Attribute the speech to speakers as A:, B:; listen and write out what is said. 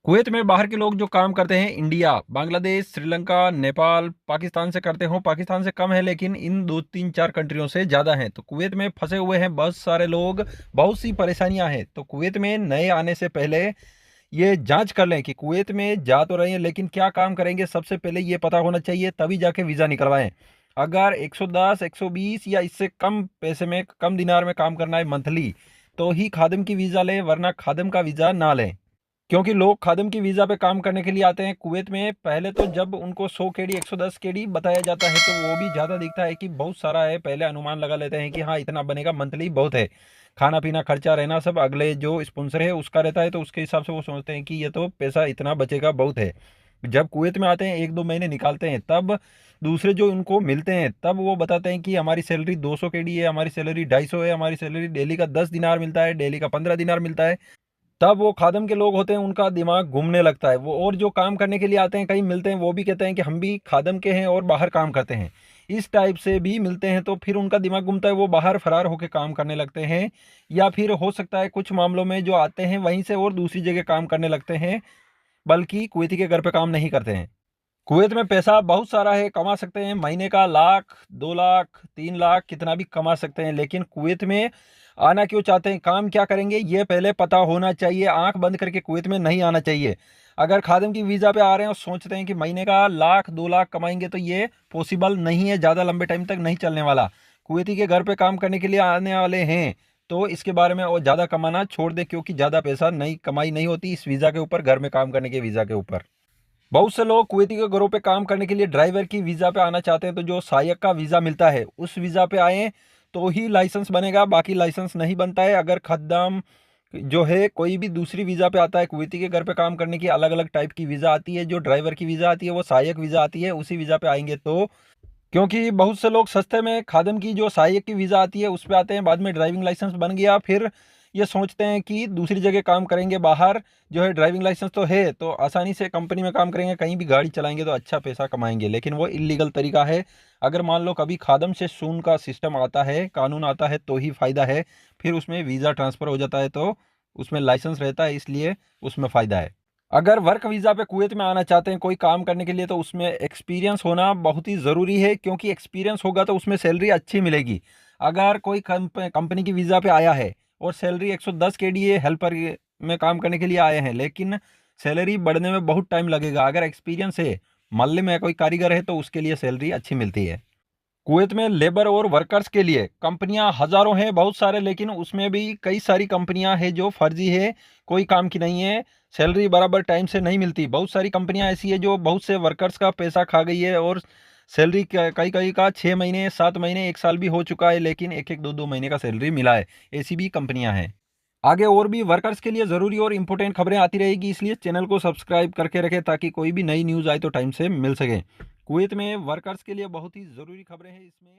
A: Kuwait में बाहर के लोग जो काम करते हैं इंडिया, बांग्लादेश, श्रीलंका, नेपाल, पाकिस्तान से करते हो। पाकिस्तान से कम है लेकिन इन 2 3 4 कंट्रियों से ज़्यादा हैं। तो कुवैत में फंसे हुए हैं बहुत सारे लोग, बहुत सी परेशानियां हैं। तो कुवैत में नए आने से पहले ये जांच कर लें कि कुवैत में जा तो रहे हैं लेकिन क्या काम करेंगे, सबसे पहले ये पता होना चाहिए, तभी जाके वीज़ा निकलवाएं। अगर 110 120 या इससे कम पैसे में, कम दिनार में काम करना है मंथली, तो ही खादिम की वीज़ा लें, वरना खादिम का वीज़ा ना लें। क्योंकि लोग खादिम की वीज़ा पे काम करने के लिए आते हैं कुवैत में। पहले तो जब उनको 100 केडी 110 केडी बताया जाता है तो वो भी ज़्यादा दिखता है कि बहुत सारा है। पहले अनुमान लगा लेते हैं कि हाँ इतना बनेगा, मंथली बहुत है। खाना पीना खर्चा रहना सब अगले जो स्पॉन्सर है उसका रहता है, तो उसके हिसाब से वो सोचते हैं कि ये तो पैसा इतना बचेगा, बहुत है। जब कुवैत में आते हैं 1 2 महीने निकालते हैं, तब दूसरे जो उनको मिलते हैं तब वो बताते हैं कि हमारी सैलरी 200 केडी है, हमारी सैलरी 250 है, हमारी सैलरी डेली का 10 दिनार मिलता है, डेली का 15 दिनार मिलता है। तब वो खादम के लोग होते हैं, उनका दिमाग घूमने लगता है। वो और जो काम करने के लिए आते हैं कहीं मिलते हैं, वो भी कहते हैं कि हम भी खादम के हैं और बाहर काम करते हैं। इस टाइप से भी मिलते हैं, तो फिर उनका दिमाग घूमता है, वो बाहर फरार होकर काम करने लगते हैं। या फिर हो सकता है कुछ मामलों में जो आते हैं वहीं से और दूसरी जगह काम करने लगते हैं, बल्कि कुवैती के घर पे काम नहीं करते हैं। कुवैत में पैसा बहुत सारा है, कमा सकते हैं महीने का 1 लाख 2 लाख 3 लाख कितना भी कमा सकते हैं। लेकिन कुवैत में आना क्यों चाहते हैं, काम क्या करेंगे, ये पहले पता होना चाहिए। आंख बंद करके कुवैत में नहीं आना चाहिए। अगर खादिम की वीज़ा पे आ रहे हैं और सोचते हैं कि महीने का 1 लाख 2 लाख कमाएंगे, तो ये पॉसिबल नहीं है, ज़्यादा लंबे टाइम तक नहीं चलने वाला। कुवैती के घर पे काम करने के लिए आने वाले हैं तो इसके बारे में और ज़्यादा कमाना छोड़ दें, क्योंकि ज़्यादा पैसा नहीं कमाई नहीं होती इस वीज़ा के ऊपर, घर में काम करने के वीज़ा के ऊपर। बहुत से लोग कुवैती के घरों पे काम करने के लिए ड्राइवर की वीज़ा पे आना चाहते हैं, तो जो सहायक का वीज़ा मिलता है उस वीज़ा पे आए तो ही लाइसेंस बनेगा, बाकी लाइसेंस नहीं बनता है। अगर खद्दाम जो है कोई भी दूसरी वीज़ा पे आता है, कुवैती के घर पे काम करने की अलग अलग टाइप की वीज़ा आती है, जो ड्राइवर की वीज़ा आती है वो सहायक वीज़ा आती है, उसी वीज़ा पे आएंगे तो। क्योंकि बहुत से लोग सस्ते में खादिम की जो सहायक की वीज़ा आती है उस पे आते हैं, बाद में ड्राइविंग लाइसेंस बन गया, फिर ये सोचते हैं कि दूसरी जगह काम करेंगे बाहर, जो है ड्राइविंग लाइसेंस तो है तो आसानी से कंपनी में काम करेंगे, कहीं भी गाड़ी चलाएंगे तो अच्छा पैसा कमाएंगे, लेकिन वो इलीगल तरीका है। अगर मान लो कभी खादम से सून का सिस्टम आता है, कानून आता है, तो ही फ़ायदा है। फिर उसमें वीज़ा ट्रांसफ़र हो जाता है तो उसमें लाइसेंस रहता है, इसलिए उसमें फ़ायदा है। अगर वर्क वीज़ा पे कुवैत में आना चाहते हैं कोई काम करने के लिए, तो उसमें एक्सपीरियंस होना बहुत ही ज़रूरी है, क्योंकि एक्सपीरियंस होगा तो उसमें सैलरी अच्छी मिलेगी। अगर कोई कंपनी की वीज़ा पे आया है और सैलरी 110 के डी हेल्पर में काम करने के लिए आए हैं, लेकिन सैलरी बढ़ने में बहुत टाइम लगेगा। अगर एक्सपीरियंस है, मोहल्ले में कोई कारीगर है, तो उसके लिए सैलरी अच्छी मिलती है। कुवैत में लेबर और वर्कर्स के लिए कंपनियां हजारों हैं, बहुत सारे, लेकिन उसमें भी कई सारी कंपनियां हैं जो फर्जी है, कोई काम की नहीं है। सैलरी बराबर टाइम से नहीं मिलती। बहुत सारी कंपनियां ऐसी है जो बहुत से वर्कर्स का पैसा खा गई है, और सैलरी कई कई का 6 महीने 7 महीने 1 साल भी हो चुका है, लेकिन एक एक 2 2 महीने का सैलरी मिला है। ऐसी भी कंपनियां हैं। आगे और भी वर्कर्स के लिए ज़रूरी और इम्पोर्टेंट खबरें आती रहेगी, इसलिए चैनल को सब्सक्राइब करके रखें ताकि कोई भी नई न्यूज़ आए तो टाइम से मिल सके। कुवैत में वर्कर्स के लिए बहुत ही ज़रूरी खबरें हैं इसमें।